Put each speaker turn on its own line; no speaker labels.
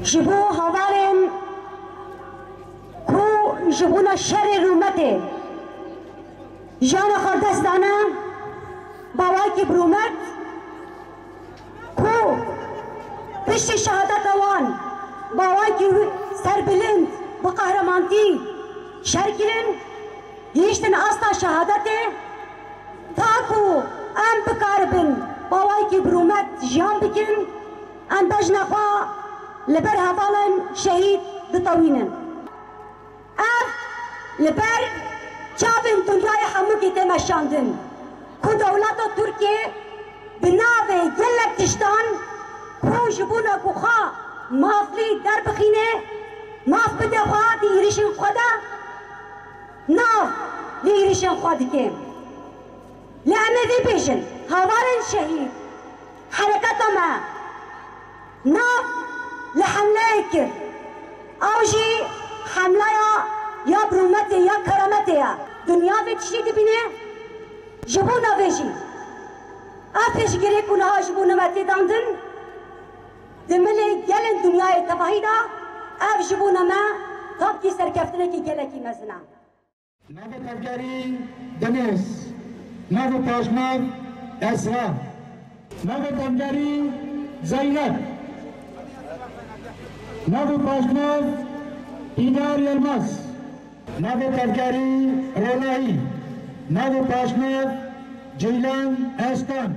جبو هوارن کو جبونا شر رومته جان خردستانه باوای که برومت کو پشت شهادت وان باوای که سر بلند با قهرمانتی شرکلن یشتن استا شهادته تاکو ام بکاربن باوای که برومت جان بکن ام بجنخوا لبر هفالن شهید دطوینن اف لبر چاوین دنیای همو که تمشاندن کو دولت ترکیه بناوه گلک تشتان کو جبونا کو خواه مافلی در بخینه ماف بده خواه دیریشن خوده ناف دیریشن خواه دکیم لعمه دی بیشن هوارن شهید حرکت ما ناف لحمله کر اوجی حمله یا برومته یا کرامته یا دنیا به چی دبینه جبونا ویجی افش گره کنها جبونا متی داندن دمله گلن دنیای تباهی دا اف جبونا ما تاب کی سرکفتنه کی گله کی مزنا
ناو تفگری دنیس ناو پاشمار اسرا ناو تفگری زینب ناو پاشمار اینار یلماس ناو تفگری رونایی ناو پاشمار جیلان استان